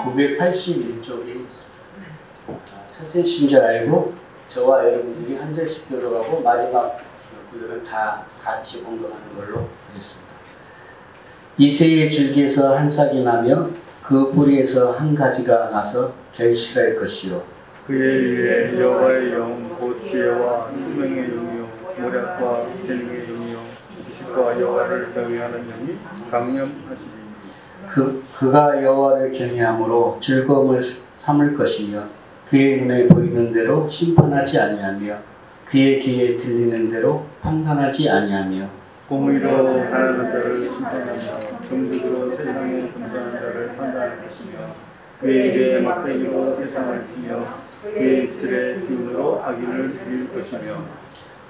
981쪽에 있습니다. 첫째 줄 알고 저와 여러분들이 한 절씩 들어가고 마지막 구절은 다 같이 공동하는 걸로 하겠습니다. 이새의 줄기에서 한 싹이 나며 그 뿌리에서 한 가지가 나서 결실할 것이요 그의 위에 여호와의 영 곧 지혜와 총명의 영이요 모략과 재능의 영이요 지식과 여호와를 경외하는 영이 강림하시리니 그가 여호와를 경외함으로 즐거움을 삼을 것이며 그의 눈에 보이는 대로 심판하지 아니하며 그의 귀에 들리는 대로 판단하지 아니하며 공의로 가난한 자를 심판하며 정직으로 세상에 금전한 자를 판단할 것이며 그의 입에 막대기로 세상을 치며 그의 입술의 기운으로 악인을 죽일 것이며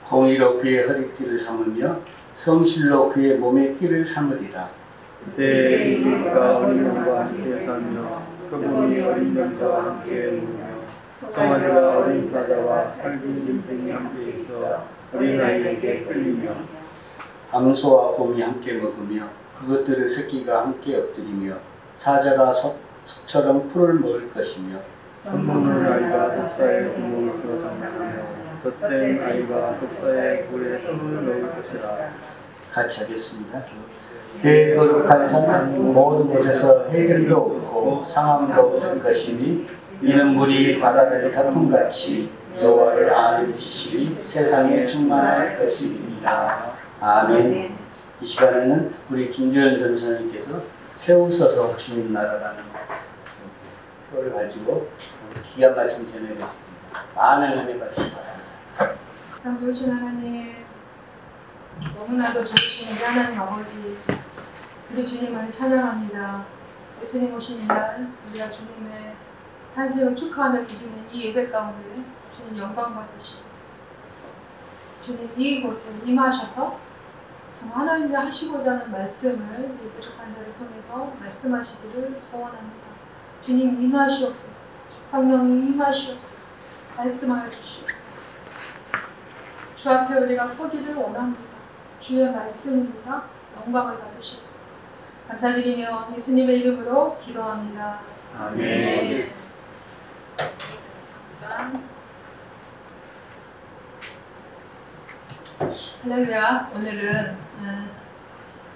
공의로 그의 허리띠를 삼으며 성실로 그의 몸의 띠를 삼으리라. 그때 그가 어린 양과 함께 살며 그분이 어린 양과 함께 누우며 성아지가 어린 사자와 살진 짐승이 함께 있어 어린아이에게 끌리며 암소와 곰이 함께 먹으며 그것들의 새끼가 함께 엎드리며 사자가 소처럼 풀을 먹을 것이며 손모는 아이가 독사의 구멍에서 장난하며 젖된 아이가 독사의 굴에 손을 넣을 것이라. 같이 하겠습니다. 그의 거룩한 산 모든 곳에서 해결도 없고 상함도 없을 것이니 이는 물이 바다를 덮음같이 여호와를 아는 지식이 세상에 충만할 것이니라. 아멘. 이 시간에는 우리 김주현 전사님께서 세우소서 주님 나라라는 표를 가지고 귀한 말씀 전해드렸습니다. 많은 은혜 받으시기 바랍니다. 참 좋으신 하나님, 너무나도 좋으신 우리 하나님 아버지, 우리 주님을 찬양합니다. 예수님 오신 날 우리가 주님의 탄생을 축하하며 드리는 이 예배 가운데 주님 영광 받으시고 주님 이곳에 임하셔서 정말 하나님이 하시고자 하는 말씀을 이 부족한 자를 통해서 말씀하시기를 소원합니다. 주님 임하시옵소서. 성령님 임하시옵소서. 말씀하여 주시옵소서. 주 앞에 우리가 서기를 원합니다. 주의 말씀입니다. 영광을 받으시옵소서. 감사드리며 예수님의 이름으로 기도합니다. 아멘. 할렐루야. 오늘은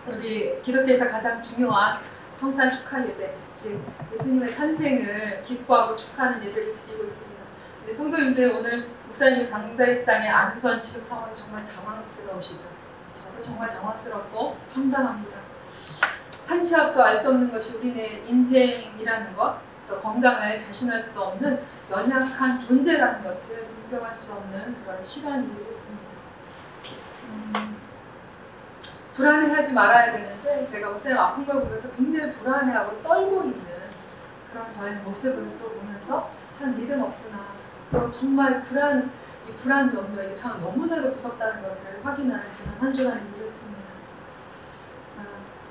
우리 기독교에서 가장 중요한 성탄 축하 예배, 즉 예수님의 탄생을 기뻐하고 축하하는 예배를 드리고 있습니다. 우리 성도님들, 오늘 목사님이 강대상에 앉은 지금 상황이 정말 당황스러우시죠? 저도 정말 당황스럽고 황당합니다. 한 치 앞도 알 수 없는 것이 우리의 인생이라는 것, 또 건강을 자신할 수 없는 연약한 존재라는 것을 인정할 수 없는 그런 시간이 됐습니다. 불안해하지 말아야 되는데 제가 목사님 아픈 걸 보면서 굉장히 불안해하고 떨고 있는 그런 저의 모습을 또 보면서 참 믿음 없구나. 또 정말 불안 염려, 이게 참 너무나도 무섭다는 것을 확인하는 지난 한 주간이 되었습니다.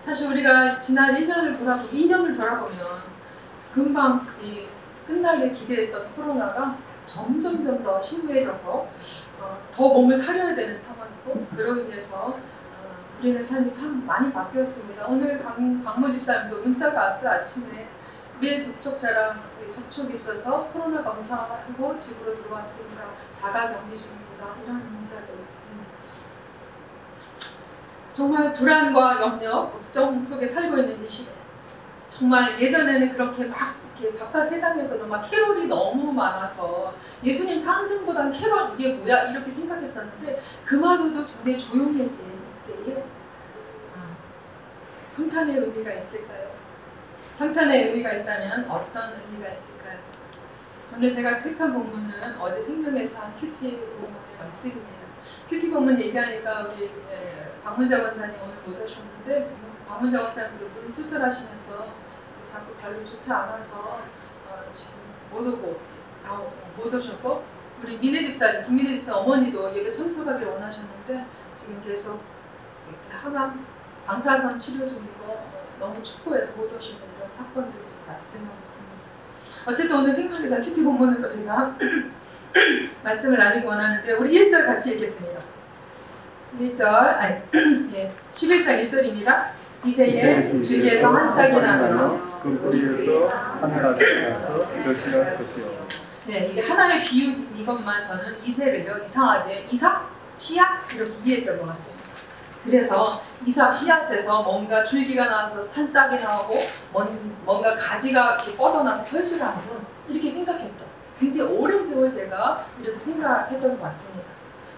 사실 우리가 지난 1년을 돌아보고 2년을 돌아보면 금방 끝나길 기대했던 코로나가 점점 더 심해져서 더 몸을 사려야 되는 상황이고, 그로 인해서 우리의 삶이 참 많이 바뀌었습니다. 오늘 강모 집사님도 문자가 왔어요. 아침에 밀 접촉자랑 접촉이 있어서 코로나 검사하고 집으로 들어왔습니다. 자가 격리 중입니다. 이런 문자들. 정말 불안과 염려, 걱정 속에 살고 있는 이 시대. 정말 예전에는 그렇게 막 이렇게 바깥 세상에서도 막 캐롤이 너무 많아서 예수님 탄생보단 캐롤 이게 뭐야 이렇게 생각했었는데 그마저도 굉장히 조용해진 때에 성탄의 의미가 있을까요? 성탄의 의미가 있다면 어떤 의미가 있을까요? 오늘 제가 택한 본문은 어제 생명에서 한 큐티 본문의 말씀입니다. 큐티 본문 얘기하니까 우리 박문자 권사님 오늘 못 오셨는데, 박문자 권사님도 눈 수술하시면서 자꾸 별로 좋지 않아서 지금 못 오셨고, 우리 민혜 집사님, 김민혜 집사 어머니도 예배 참석하기를 원하셨는데 지금 계속 항암 방사선 치료 중이고 너무 춥고해서 못 오시는 이런 사건들이 발생하고 있습니다. 어쨌든 오늘 생명에서 큐티 본문으로 제가 말씀을 나누기 원하는데, 우리 1절 같이 읽겠습니다. 11장 1절입니다. 이새의 줄기에서 한 싹이 나며 그 뿌리에서 한 싹이 나서 결실할 것이요. 네, 이게 하나의 비유 이것만 저는 이새를요 이상하게 이삭, 씨앗 이렇게 이해했던 것 같습니다. 그래서 이삭 씨앗에서 뭔가 줄기가 나와서 한 싹이 나오고 뭔가 가지가 이렇게 뻗어나서 결실하는 이렇게 생각했던 굉장히 오랜 세월 제가 이렇게 생각했던 것 같습니다.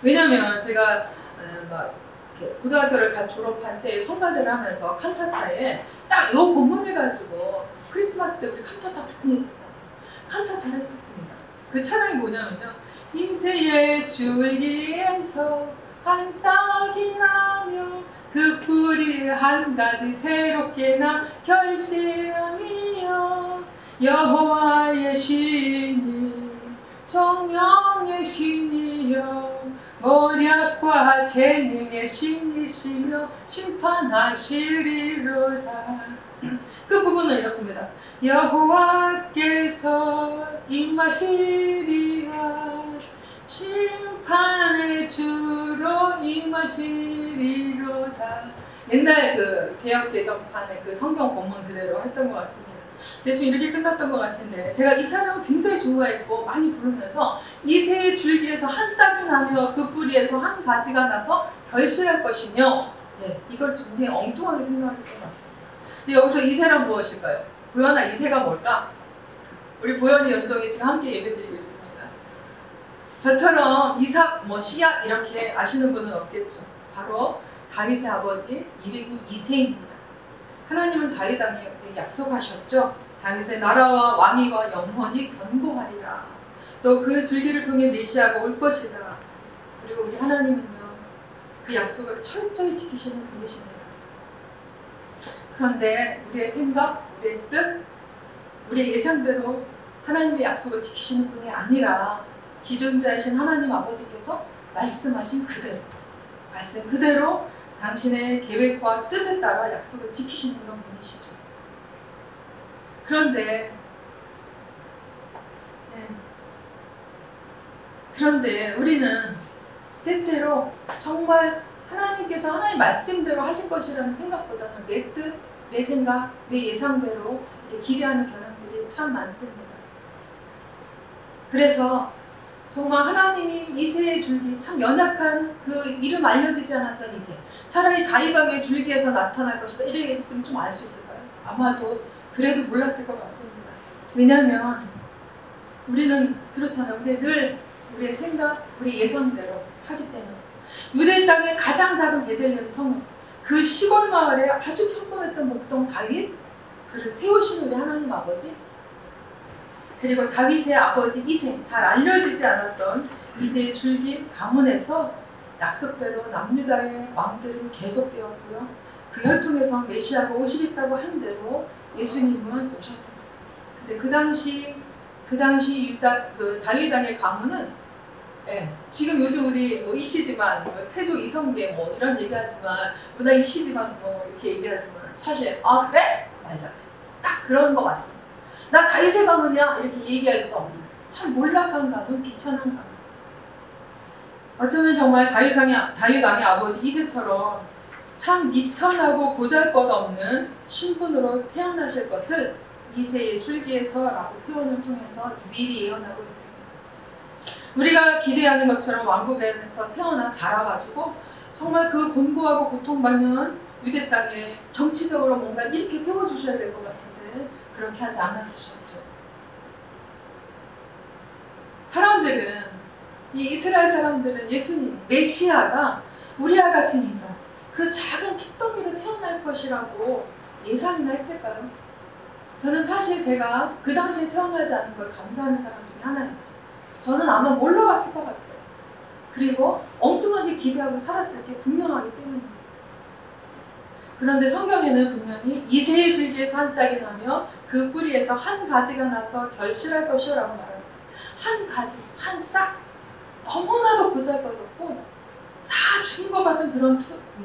왜냐하면 제가 막 고등학교를 졸업할 때 성가대를 하면서 칸타타에 딱 이 본문을 가지고 크리스마스 때 우리 칸타타 많이 했었잖아요. 칸타타를 했었습니다. 그 찬양이 뭐냐면요. 인생의 줄기에서 한 싹이 나며 그 뿌리 한 가지 새롭게 나 결실하며 여호와의 신이 정령의 신이여 머리압과 재능의 신이시며 심판하시리로다. 그 부분은 이렇습니다. 여호와께서 임하시리라 심판의 주로 임하시리로다. 옛날 그 개역 개정판의 그 성경 본문 그대로 했던 것 같습니다. 대충 이렇게 끝났던 것 같은데 제가 이 찬양을 굉장히 좋아했고 많이 부르면서 이새의 줄기에서 한 싹이 나며 그 뿌리에서 한 가지가 나서 결실할 것이며 네, 이걸 굉장히 엉뚱하게 생각했던 것 같습니다. 근데 여기서 이새란 무엇일까요? 보현아 이새가 뭘까? 우리 보현이 연정이 지금 함께 예배드리고 있습니다. 저처럼 이삭, 씨앗 이렇게 아시는 분은 없겠죠. 바로 다윗의 아버지 이름이 이새입니다. 하나님은 다윗에게 약속하셨죠. 다윗의 나라와 왕위가 영원히 견고하리라. 또 그 줄기를 통해 메시아가 올 것이다. 그리고 우리 하나님은요 그 약속을 철저히 지키시는 분이십니다. 그런데 우리의 생각, 우리의 뜻, 우리의 예상대로 하나님의 약속을 지키시는 분이 아니라 지존자이신 하나님 아버지께서 말씀하신 그대로 말씀 그대로 당신의 계획과 뜻에 따라 약속을 지키시는 그런 분이시죠. 그런데 우리는 때때로 정말 하나님께서 하나님 말씀대로 하실 것이라는 생각보다는 내 뜻, 내 생각, 내 예상대로 이렇게 기대하는 경향들이 참 많습니다. 그래서 정말 하나님이 이새의 줄기 참 연약한 그 이름 알려지지 않았던 이새 차라리 다윗왕의 줄기에서 나타날 것이다 이렇게 했으면 좀 알 수 있을까요? 아마도 그래도 몰랐을 것 같습니다. 왜냐하면 우리는 그렇잖아요. 우리 늘 우리의 생각, 우리 예상대로 하기 때문에 유대 땅의 가장 작은 베들레헴 성은 그 시골 마을에 아주 평범했던 목동 다윗 그를 세우신 우리 하나님 아버지 그리고 다윗의 아버지 이새 잘 알려지지 않았던 이새의 줄기 가문에서 약속대로 남유다의 왕들이 계속되었고요. 그 혈통에서 메시아가 오시겠다고 한 대로 예수님은 오셨습니다. 근데 그 당시 유다 그 다윗 왕의 가문은 지금 요즘 우리 이씨지만 태조 이성계 이런 얘기하지만 나 이씨지만 이렇게 얘기하지만 사실 그래? 맞아. 딱 그런 거 같습니다. 나 다윗의 가문이야 이렇게 얘기할 수 없는 참 몰락한 가문, 비천한 가문. 어쩌면 정말 다윗 왕의 아버지 이새처럼 참 미천하고 보잘것없는 신분으로 태어나실 것을 이새의 줄기에서라고 표현을 통해서 미리 예언하고 있습니다. 우리가 기대하는 것처럼 왕국에서 태어나 자라가지고 정말 그 곤고하고 고통받는 유대 땅에 정치적으로 뭔가 이렇게 세워주셔야 될 것 같은데 그렇게 하지 않았으셨죠. 사람들은 이 이스라엘 사람들은 예수님 메시아가 우리와 같은 인간 그 작은 핏덩이로 태어날 것이라고 예상이나 했을까요? 저는 사실 제가 그 당시에 태어나지 않은 걸 감사하는 사람 중에 하나입니다. 저는 아마 몰라왔을 것 같아요. 그리고 엉뚱하게 기대하고 살았을 게 분명하기 때문입니다. 그런데 성경에는 분명히 이새의 줄기에서 한 싹이 나며 그 뿌리에서 한 가지가 나서 결실할 것이라고 말합니다. 한 가지, 한 싹, 너무나도 보잘것없고 다 죽은 것 같은 그런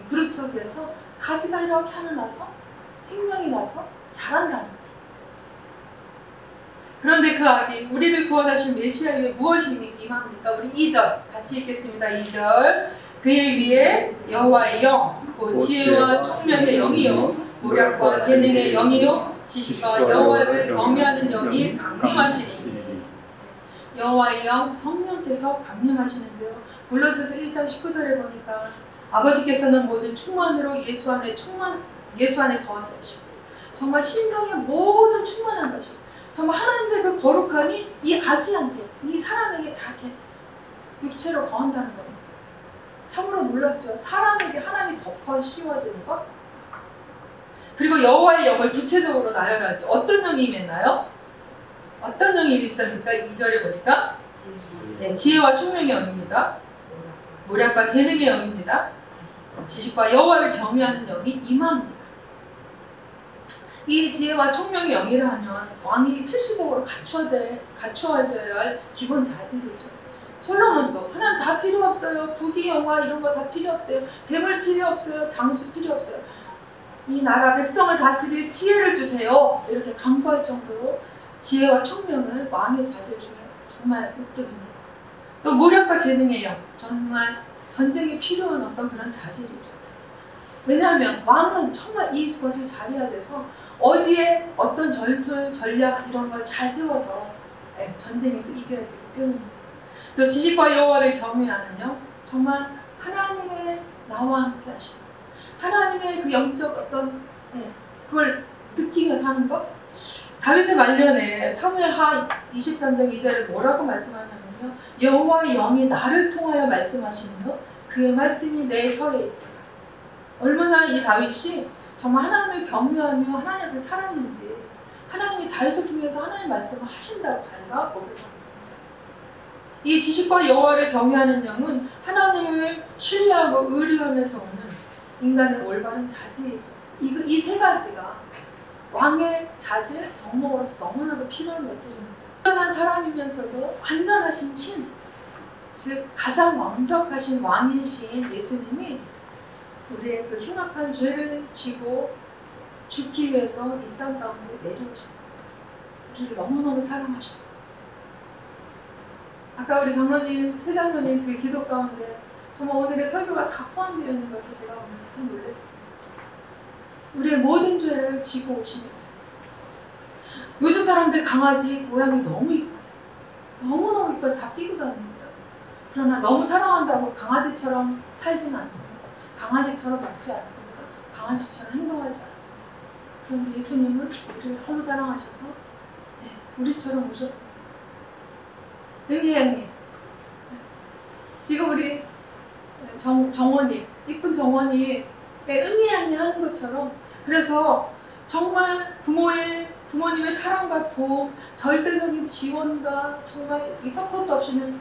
그루터기에서 가지가 이렇게 하나 나서 생명이 나서 자란다는 거예요. 그런데 그 아기 우리를 구원하신 메시아 위에 무엇이 임합니까? 우리 2절 같이 읽겠습니다. 2절 그의 위에 여호와의 영, 그 지혜와 총명의 영이요 모략과 재능의 영이요 지식과 여호와를 경외하는 영이 강림하시리니. 여호와의 영 성령께서 강림하시는데요. 골로새서 1장 19절에 보니까 아버지께서는 모든 충만으로 예수 안에 거하게 하시고, 정말 신성의 모든 충만한 것이 정말 하나님의 그 거룩함이 이 아기한테, 이 사람에게 다 육체로 거한다는 겁니다. 참으로 놀랍죠. 사람에게 하나님이 덮어 씌워지는 것. 그리고 여호와의 영을 구체적으로 나열하지. 어떤 영이 임했나요? 어떤 영이 있습니까? 2절에 보니까 네, 지혜와 총명의 영입니다. 모략과 재능의 영입니다. 지식과 여호와를 경외하는 영이 임합니다. 이 지혜와 총명의 영이라 하면 왕이 필수적으로 갖추어져야 할 기본 자질이죠. 솔로몬도 하나님 다 필요 없어요. 부귀 영화 이런 거 다 필요 없어요. 재물 필요 없어요. 장수 필요 없어요. 이 나라 백성을 다스릴 지혜를 주세요. 이렇게 간구할 정도로 지혜와 총명은 왕의 자질 중에 정말 으뜸입니다. 또 모략과 재능의 영, 정말 전쟁에 필요한 어떤 그런 자질이죠. 왜냐하면 왕은 정말 이것을 잘해야 돼서 어디에 어떤 전술, 전략 이런 걸 잘 세워서 전쟁에서 이겨야 되기 때문입니다. 또 지식과 여호와를 경외하는 영, 정말 하나님의 나와 함께 하시는, 하나님의 그 영적 어떤 그걸 느끼며 사는 것. 다윗의 말년에 사무엘하 23장 2절에 뭐라고 말씀하냐면요, 여호와의 영이 나를 통하여 말씀하시며 그의 말씀이 내 혀에 있다. 얼마나 이 다윗이 정말 하나님을 경외하며 하나님 앞에 살았는지, 하나님이 다윗을 통해서 하나님의 말씀을 하신다고 자기가 고백하고 있습니다. 이 지식과 여호와를 경외하는 영은 하나님을 신뢰하고 의뢰하면서 오는 인간의 올바른 자세이죠. 이 세 가지가 왕의 자질, 덕목으로서 너무나도 필요한 것들입니다. 완전한 사람이면서도 완전하신 신, 즉 가장 완벽하신 왕이신 예수님이 우리의 그 흉악한 죄를 지고 죽기 위해서 이 땅 가운데 내려오셨습니다. 우리를 너무너무 사랑하셨어요. 아까 우리 장로님, 최 장로님 그 기도 가운데 정말 오늘의 설교가 다 포함되어 있는 것을 제가 보면서 참 놀랐습니다. 우리의 모든 죄를 지고 오시면서. 요즘 사람들 강아지, 고양이 너무 이뻐서, 너무너무 이뻐서 다 끼고 다닙니다. 그러나 너무 사랑한다고 강아지처럼 살지는 않습니다. 강아지처럼 먹지 않습니다. 강아지처럼 행동하지 않습니다. 그런데 예수님은 우리를 너무 사랑하셔서 우리처럼 오셨습니다. 은혜양님, 지금 우리 정원이, 이쁜 정원이 은혜양이 하는 것처럼, 그래서 정말 부모님의 사랑과 도움, 절대적인 지원과 정말 이 서포트 없이는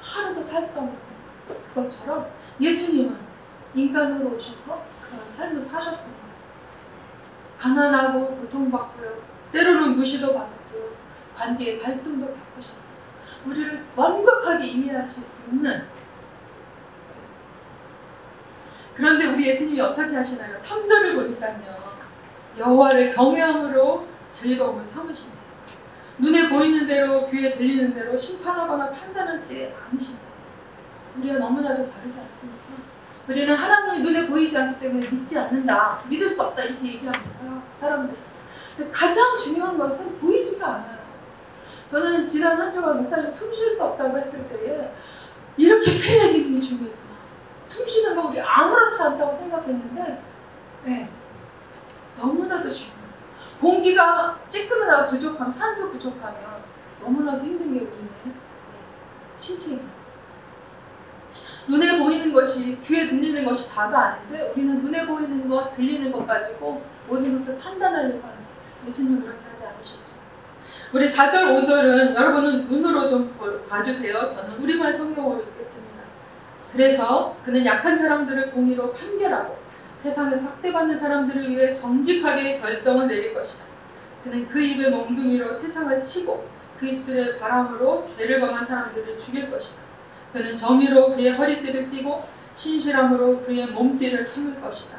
하루도 살 수 없는 그것처럼 예수님은 인간으로 오셔서 그런 삶을 사셨습니다. 가난하고 고통받고요, 때로는 무시도 받았고요, 관계의 갈등도 겪으셨습니다. 우리를 완벽하게 이해하실 수 있는. 그런데 우리 예수님이 어떻게 하시나요? 3절을 보니까요, 여호와를 경외함으로 즐거움을 삼으십니다. 눈에 보이는 대로, 귀에 들리는 대로 심판하거나 판단하지 않으십니다. 우리가 너무나도 다르지 않습니까? 우리는 하나님이 눈에 보이지 않기 때문에 믿지 않는다, 믿을 수 없다 이렇게 얘기합니다, 사람들. 근데 가장 중요한 것은 보이지가 않아요. 저는 지난 한 주간 목사님 숨 쉴 수 없다고 했을 때에 이렇게 폐의 기능이 중요했구나. 숨 쉬는 거 우리 아무렇지 않다고 생각했는데 너무나도 중요해요. 공기가 찌끄느라고 부족하면, 산소 부족하면 너무나도 힘든 게 우리는 신체입니다. 눈에 보이는 것이, 귀에 들리는 것이 다가 아닌데 우리는 눈에 보이는 것, 들리는 것 가지고 모든 것을 판단하려고 하는데 예수님은 그렇게 하지 않으셨죠. 우리 4절, 5절은 여러분은 눈으로 좀 봐주세요. 저는 우리말 성경으로 읽겠습니다. 그래서 그는 약한 사람들을 공의로 판결하고 세상에서 학대받는 사람들을 위해 정직하게 결정을 내릴 것이다. 그는 그 입을 몽둥이로 세상을 치고 그 입술의 바람으로 죄를 범한 사람들을 죽일 것이다. 그는 정의로 그의 허리띠를 띠고 신실함으로 그의 몸띠를 삼을 것이다.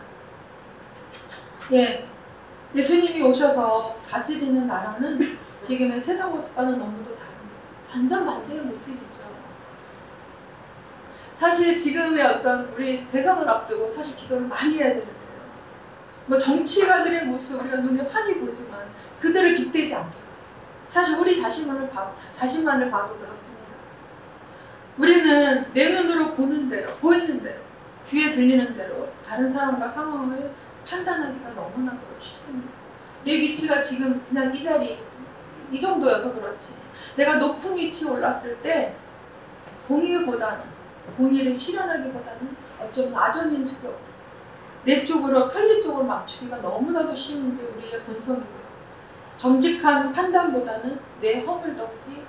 예수님이 오셔서 다스리는 나라는 지금의 세상 모습과는 너무도 다릅니다. 완전 반대의 모습이죠. 사실 지금의 어떤 우리 대선을 앞두고 사실 기도를 많이 해야 되는데요. 뭐 정치가들의 모습 우리가 눈에 환히 보지만 그들을 빗대지 않게. 사실 우리 자신만을 봐도 그렇습니다. 우리는 내 눈으로 보는 대로, 보이는 대로, 귀에 들리는 대로 다른 사람과 상황을 판단하기가 너무나 쉽습니다. 내 위치가 지금 그냥 이 자리, 이 정도여서 그렇지. 내가 높은 위치에 올랐을 때 공의를 실현하기보다는 어쩌면 아전인수격, 내 쪽으로 편리 쪽으로 맞추기가 너무나도 쉬운 게 우리의 본성이고요. 정직한 판단보다는 내 허물 덮기,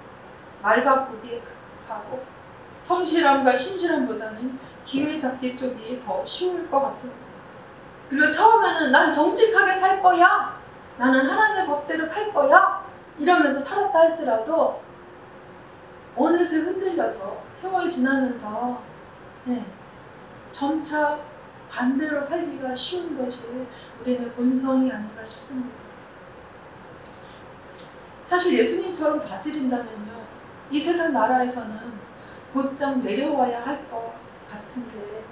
말 바꾸기에 급급하고 성실함과 신실함보다는 기회 잡기 쪽이 더 쉬울 것 같습니다. 그리고 처음에는 난 정직하게 살 거야, 나는 하나님의 법대로 살 거야 이러면서 살았다 할지라도 어느새 흔들려서 세월 지나면서 점차 반대로 살기가 쉬운 것이 우리의 본성이 아닌가 싶습니다. 사실 예수님처럼 다스린다면요, 이 세상 나라에서는 곧장 내려와야 할 것 같은데,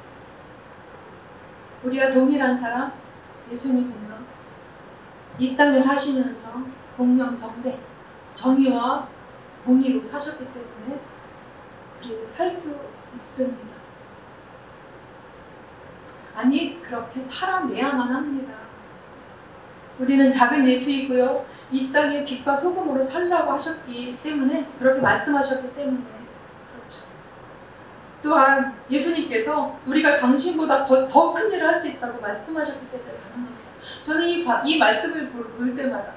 우리와 동일한 사람 예수님은요, 이 땅에 사시면서 공명정대, 정의와 공의로 사셨기 때문에 우리도 살 수 있습니다. 아니, 그렇게 살아내야만 합니다. 우리는 작은 예수이고요, 이 땅에 빛과 소금으로 살라고 하셨기 때문에, 그렇게 말씀하셨기 때문에 그렇죠. 또한 예수님께서 우리가 당신보다 더 큰 일을 할 수 있다고 말씀하셨기 때문에 가능합니다. 저는 이 말씀을 볼 때마다,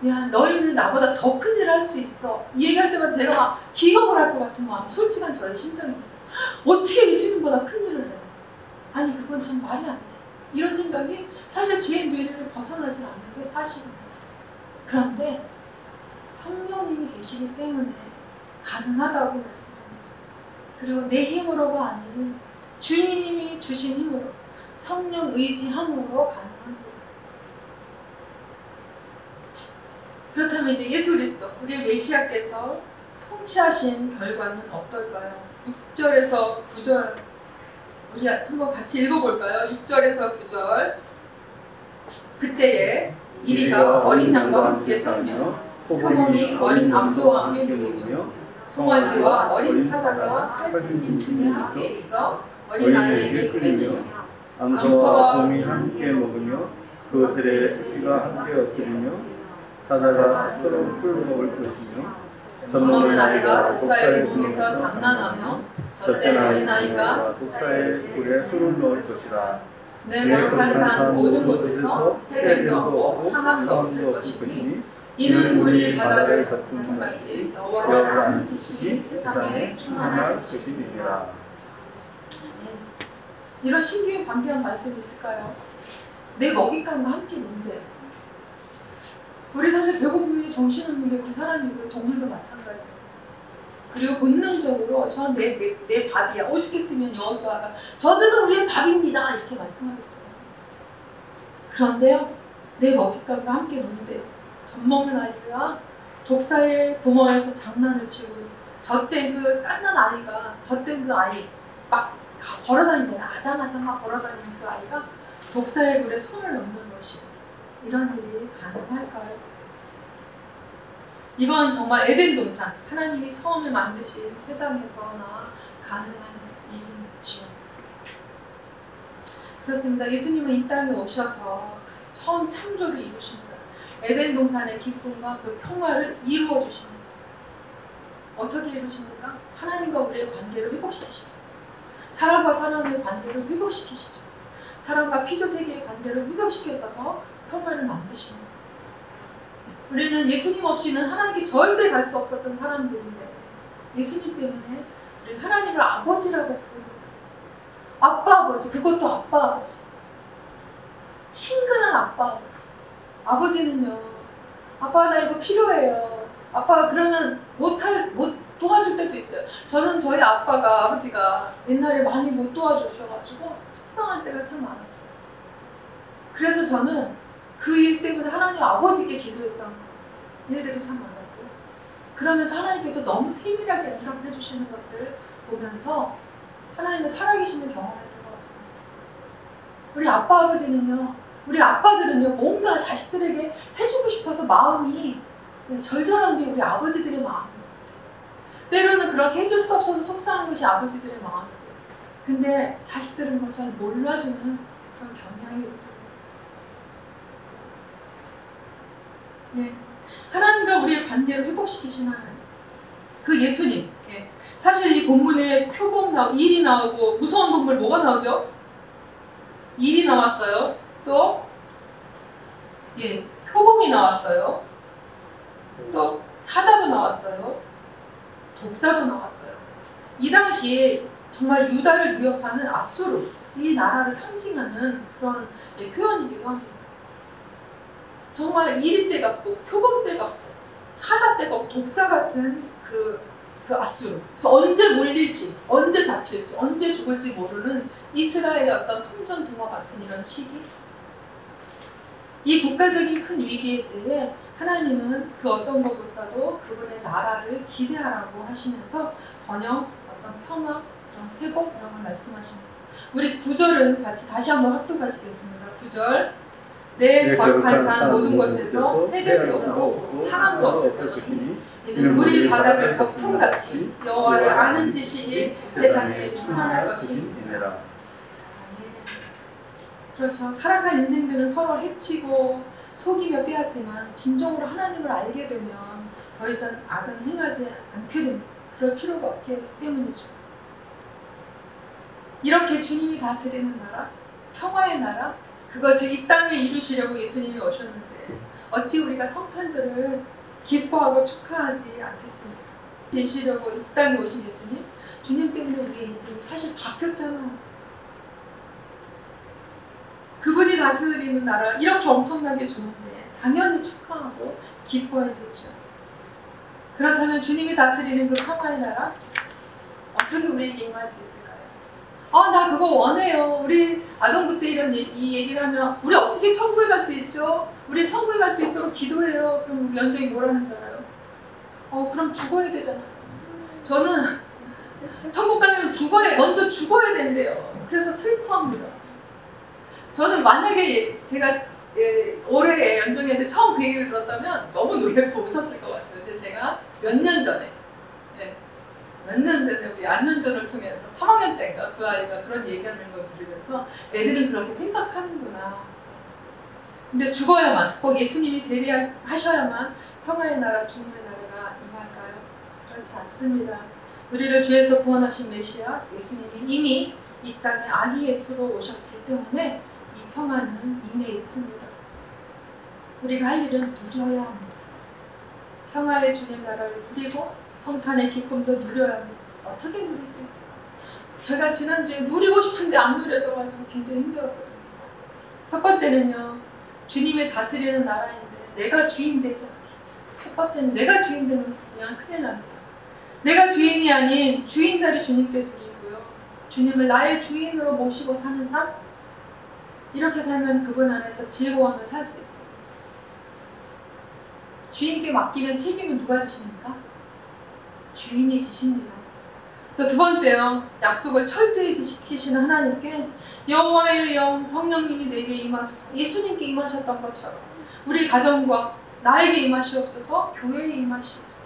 야, 너희는 나보다 더 큰 일을 할 수 있어, 이 얘기할 때마다 제가 막 기겁을 할 것 같은 마음이 솔직한 저의 심정입니다. 어떻게 예수님보다 큰 일을 해요? 아니, 그건 참 말이 안 돼. 이런 생각이 사실 제 뇌를 벗어나지 않는 게 사실입니다. 그런데 성령님이 계시기 때문에 가능하다고 말씀합니다. 그리고 내 힘으로가 아닌 주님이 주신 힘으로, 성령 의지함으로 가능합니다. 그렇다면 이제 예수 그리스도, 우리의 메시아께서 통치하신 결과는 어떨까요? 6절에서 9절 우리 한번 같이 읽어볼까요? 6절에서 9절. 그때에 이리가 어린 양과 함께 살며 표범이 어린 암소와 함께 누우며 송아지와 어린 사자가 살찐 진층에 함께 있어 어린아이에게 끓이며 암소와 곰이 함께 먹으며 그들의 새끼가 함께 엎드리며 사자가 새처럼 풀 먹을 것이며 젖먹는 아이가 독사의 구멍에서 장난하며 젖된 어린아이가 독사의 꿀에 술을 넣을 것이라. 내 거룩한 산 모든 곳에서 해der도 없고 상함도 없을 것이니 이는 물이 바다를 덮은 같이 여호와 하는 지식이 세상에 충만할 것이니라. 이런 신기한 광대한 말씀이 있을까요? 내 먹잇감과 함께 논대요. 우리 사실 배고픔이 정신없는 게 우리 사람이고요, 동물도 마찬가지입니다. 그리고 본능적으로 전 내 밥이야, 오죽했으면 여호수아가 저들은 우리의 밥입니다 이렇게 말씀하겠어요. 그런데요, 내 먹잇감과 함께 노는데 젖먹는 아이가 독사의 구멍에서 장난을 치고, 젖된 그 깐난 아이가, 젖된 그 아이 막 걸어다니잖아요. 아장아장 막 걸어다니는 그 아이가 독사의 굴에 손을 넣는 것이, 이런 일이 가능할까요? 이건 정말 에덴 동산, 하나님이 처음에 만드신 세상에서나 가능한 일이죠. 그렇습니다. 예수님은 이 땅에 오셔서 처음 창조를 이루십니다. 에덴 동산의 기쁨과 그 평화를 이루어 주십니다. 어떻게 이루십니까? 하나님과 우리의 관계를 회복시키시죠. 사람과 사람의 관계를 회복시키시죠. 사람과 피조 세계의 관계를 회복시켜서 평화를 만드십니다. 우리는 예수님 없이는 하나님께 절대 갈 수 없었던 사람들인데, 예수님 때문에 우리 하나님을 아버지라고 부릅니다. 아빠 아버지, 그것도 아빠 아버지, 친근한 아빠 아버지. 아버지는요, 아빠 나 이거 필요해요, 아빠가 그러면 못 도와줄 때도 있어요. 저는 저희 아버지가 옛날에 많이 못 도와주셔가지고 속상할 때가 참 많았어요. 그래서 저는 그 일 때문에 하나님 아버지께 기도했던 일들이 참 많았고, 그러면서 하나님께서 너무 세밀하게 응답해 주시는 것을 보면서 하나님의 살아계시는 경험을 했던 것 같습니다. 우리 아빠 아버지는요, 우리 아빠들은요, 뭔가 자식들에게 해주고 싶어서 마음이 절절한 게 우리 아버지들의 마음이에요. 때로는 그렇게 해줄 수 없어서 속상한 것이 아버지들의 마음이에요. 근데 자식들은 그걸 잘 몰라주는 그런 경향이 있어요. 네. 하나님과 우리의 관계를 회복시키시는 하나님. 그 예수님. 예. 사실 이 본문에 표범 일이 나오고 무서운 동물 뭐가 나오죠? 일이 나왔어요. 또 예, 표범이 나왔어요. 또 사자도 나왔어요. 독사도 나왔어요. 이 당시에 정말 유다를 위협하는 아수르, 이 나라를 상징하는 그런 표현이기도 합니다. 정말 이리 때 같고 표범 때 같고 사자 때 같고 독사 같은 그 아수르. 그래서 언제 몰릴지, 언제 잡힐지, 언제 죽을지 모르는 이스라엘의 어떤 풍전등화 같은 이런 시기. 이 국가적인 큰 위기에 대해 하나님은 그 어떤 것보다도 그분의 나라를 기대하라고 하시면서 번영, 어떤 평화, 그런 회복 이런 걸 말씀하십니다. 우리 9절을 같이 다시 한번 합독하시겠습니다. 9절. 내 거룩한 산 모든 곳에서 해결도 없고 사람도 없을 것이니 이는 물이 바다를 덮음같이 여호와를 아는 지식이 세상에 충만할 것이니라. 그렇죠. 타락한 인생들은 서로 해치고 속이며 빼앗지만 진정으로 하나님을 알게 되면 더 이상 악은 행하지 않게 됩니다. 그럴 필요가 없기 때문이죠. 이렇게 주님이 다스리는 나라, 평화의 나라, 그것을 이 땅에 이루시려고 예수님이 오셨는데 어찌 우리가 성탄절을 기뻐하고 축하하지 않겠습니까? 되시려고 이 땅에 오신 예수님, 주님 때문에 우리의 인생이 사실 바뀌었잖아요. 그분이 다스리는 나라 이렇게 엄청나게 좋은데 당연히 축하하고 기뻐해야 되죠. 그렇다면 주님이 다스리는 그 평화의 나라 어떻게 우리에게 임할 수 있을까요? 나 그거 원해요. 우리 아동부 때 이 얘기를 하면 우리 어떻게 천국에 갈 수 있죠? 우리 천국에 갈 수 있도록 기도해요. 그럼 우리 연정이 뭐라는 줄 알아요? 그럼 죽어야 되잖아요. 저는 천국 가려면 먼저 죽어야 된대요. 그래서 슬퍼합니다. 저는 만약에 제가 올해 연정이한테 처음 그 얘기를 들었다면 너무 놀래고 웃었을 것 같아요. 근데 제가 몇 년 전에 우리 안면전을 통해서 3학년 때인가 그 아이가 그런 얘기하는 걸 들으면서 애들은 그렇게 생각하는구나. 근데 죽어야만, 꼭 예수님이 재림하셔야만 평화의 나라, 주님의 나라가 임할까요? 그렇지 않습니다. 우리를 죄에서 구원하신 메시아 예수님이 이미 이 땅에 아기 예수로 오셨기 때문에 이 평화는 임해 있습니다. 우리가 할 일은 누려야 합니다. 평화의 주님 나라를 누리고 성탄의 기쁨도 누려야 합니다. 어떻게 누릴 수 있을까? 제가 지난주에 누리고 싶은데 안 누려져가지고 굉장히 힘들었거든요. 첫 번째는요, 주님의 다스리는 나라인데 내가 주인 되지 않게. 첫 번째는 내가 주인 되면 그냥 큰일 납니다. 내가 주인이 아닌 주인 자리 주님께 드리고요. 주님을 나의 주인으로 모시고 사는 삶, 이렇게 살면 그분 안에서 즐거워하며 살 수 있어요. 주인께 맡기면 책임은 누가 지십니까? 주인이 지십니다. 또 두 번째요, 약속을 철저히 지키시는 하나님께 여호와의 영 성령님이 내게 임하소서. 예수님께 임하셨던 것처럼 우리 가정과 나에게 임하시옵소서, 교회에 임하시옵소서.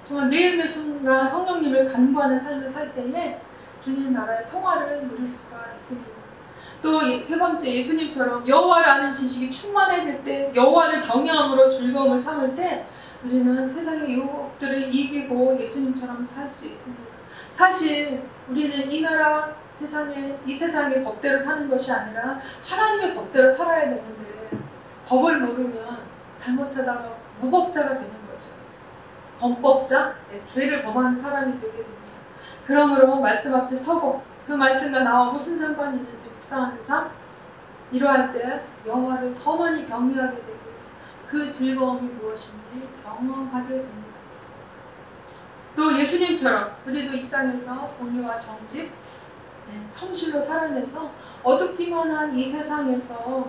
정말 매일 매 순간 성령님을 간구하는 삶을 살 때에 주님 나라의 평화를 누릴 수가 있습니다. 또 세 번째, 예수님처럼 여호와를 아는 지식이 충만해질 때, 여호와를 경외함으로 즐거움을 삼을 때 우리는 세상의 유혹들을 이기고 예수님처럼 살 수 있습니다. 사실 우리는 이 나라 이 세상의 법대로 사는 것이 아니라 하나님의 법대로 살아야 되는데 법을 모르면 잘못하다가 무법자가 되는 거죠. 범법자, 죄를 범하는 사람이 되게 됩니다. 그러므로 말씀 앞에 서고 그 말씀과 나와 무슨 상관이 있는지 묵상하는 삶, 이러할 때 여호와를 더 많이 경외하게 되고 그 즐거움이 무엇인지 경험하게 됩니다. 또 예수님처럼 우리도 이 땅에서 공의와 정직, 성실로 살아내서 어둡기만 한 이 세상에서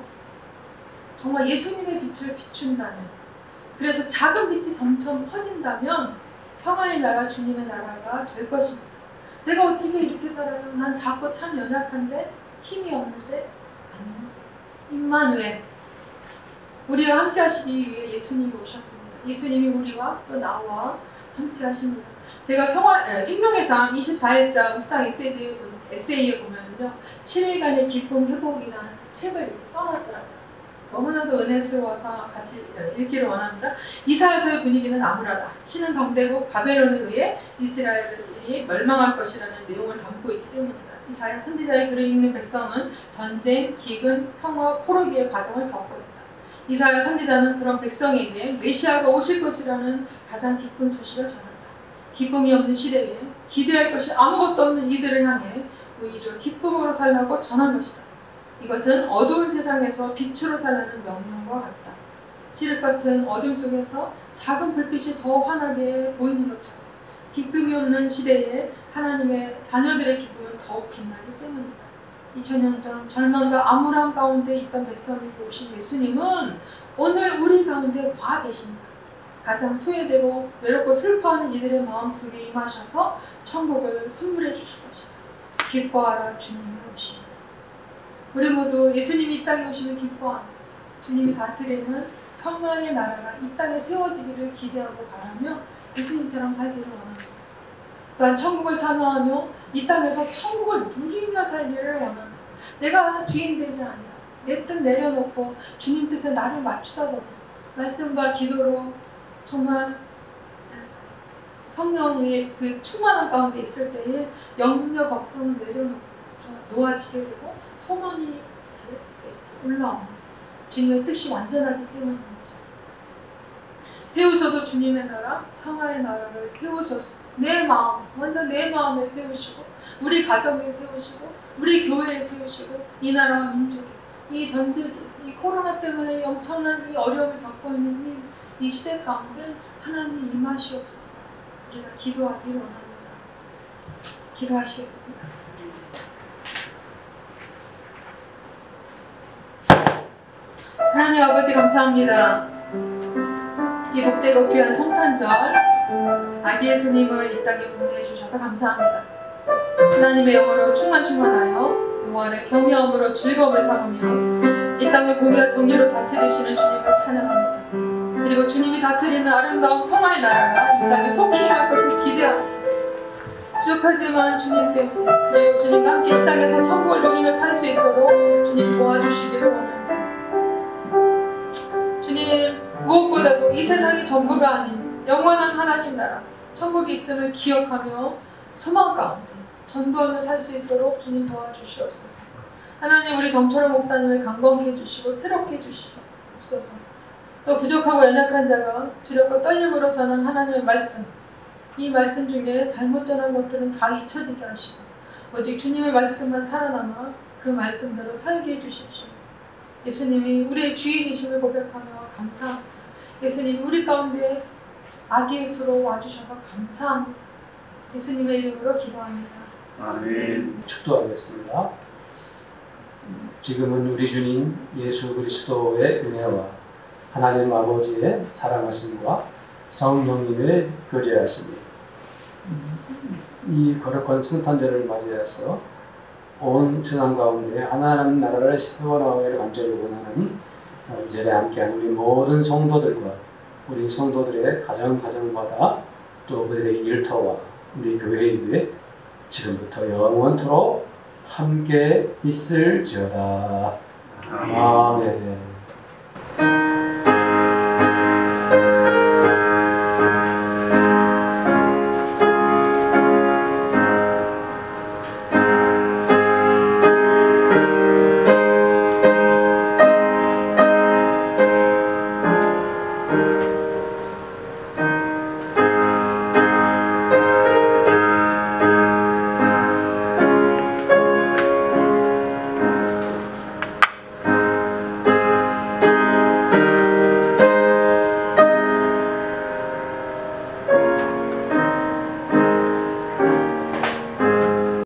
정말 예수님의 빛을 비춘다면, 그래서 작은 빛이 점점 커진다면 평화의 나라, 주님의 나라가 될 것입니다. 내가 어떻게 이렇게 살아요? 난 작고 참 연약한데, 힘이 없는데? 아니요. 임마누엘, 우리와 함께 하시기 위해 예수님이 오셨습니다. 예수님이 우리와 또 나와 함께 하십니다. 제가 생명의 삶 24일자 묵상 에세이에 보면요, 7일간의 기쁨 회복이라는 책을 이렇게 써놨더라고요. 너무나도 은혜스러워서 같이 읽기를 원합니다. 이사야서의 분위기는 암울하다. 신은 강대국 바벨론에 의해 이스라엘이 멸망할 것이라는 내용을 담고 있기 때문이다. 이사야 선지자의 글을 읽는 백성은 전쟁, 기근, 평화, 포로기의 과정을 겪고 있다. 이사야 선지자는 그런 백성에게 메시아가 오실 것이라는 가장 기쁜 소식을 전한다. 기쁨이 없는 시대에 기대할 것이 아무것도 없는 이들을 향해 오히려 기쁨으로 살라고 전한 것이다. 이것은 어두운 세상에서 빛으로 살라는 명령과 같다. 칠흑 같은 어둠 속에서 작은 불빛이 더 환하게 보이는 것처럼 기쁨이 없는 시대에 하나님의 자녀들의 기쁨은 더욱 빛나기 때문이다. 2000년 전 절망과 암울함 가운데 있던 백성에게 오신 예수님은 오늘 우리 가운데 와 계십니다. 가장 소외되고 외롭고 슬퍼하는 이들의 마음속에 임하셔서 천국을 선물해 주실 것이다. 기뻐하라, 주님이 오십니다. 우리 모두 예수님이 이 땅에 오시면 기뻐하며 주님이 다스리는 평화의 나라가 이 땅에 세워지기를 기대하고 바라며 예수님처럼 살기를 원합니다. 또한 천국을 사모하며 이 땅에서 천국을 누리며 살기를 원합니다. 내가 주인 되지 아니라 내 뜻 내려놓고 주님 뜻에 나를 맞추다 보면 말씀과 기도로 정말 성령의 그 충만한 가운데 있을 때에 염려 걱정을 내려놓고 놓아지게 되고 소망이 올라옵니다. 주님의 뜻이 완전하기 때문이죠. 세우소서 주님의 나라, 평화의 나라를 세우소서. 내 마음, 먼저 내 마음에 세우시고 우리 가정에 세우시고 우리 교회에 세우시고 이 나라와 민족에, 이 전 세계, 이 코로나 때문에 엄청난 이 어려움을 겪고 있는 이 시대 가운데 하나님 임하시옵소서. 우리가 기도하기를 원합니다. 기도하시겠습니다. 하나님 아버지 감사합니다. 이 복되고 귀한 성탄절 아기 예수님을 이 땅에 보내주셔서 감사합니다. 하나님의 영으로 충만하여 영원의 경외함으로 즐거움을 삼으며 이 땅을 공의와 정의로 다스리시는 주님을 찬양합니다. 그리고 주님이 다스리는 아름다운 평화의 나라가 이 땅에 속히 임할 것을 기대합니다. 부족하지만 주님 때문에 그리고 주님과 함께 이 땅에서 천국을 누리며 살 수 있도록 주님 도와주시기를 원합니다. 주님, 무엇보다도 이 세상이 전부가 아닌 영원한 하나님 나라 천국이 있음을 기억하며 소망 가운데 전도하며 살 수 있도록 주님 도와주시옵소서. 하나님, 우리 정철호 목사님을 강건케 해주시고 새롭게 해주시옵소서. 또 부족하고 연약한 자가 두렵고 떨림으로 전한 하나님의 말씀, 이 말씀 중에 잘못 전한 것들은 다 잊혀지게 하시고 오직 주님의 말씀만 살아남아 그 말씀대로 살게 해주십시오. 예수님이 우리의 주인이심을 고백하며 감사합니다. 예수님, 우리 가운데 아기 예수로 와주셔서 감사합니다. 예수님의 이름으로 기도합니다. 아멘. 축도하겠습니다. 지금은 우리 주님 예수 그리스도의 은혜와 하나님 아버지의 사랑하심과 성령님의 교제하심이 이 거룩한 성탄절을 맞이해서 온 세상 가운데 하나님 나라를 세워나가기를 간절히 원하는 이 자리에 함께한 우리 모든 성도들과 우리 성도들의 가정마다 또 그들의 일터와 우리 교회 위에 지금부터 영원토록 함께 있을지어다. 아멘.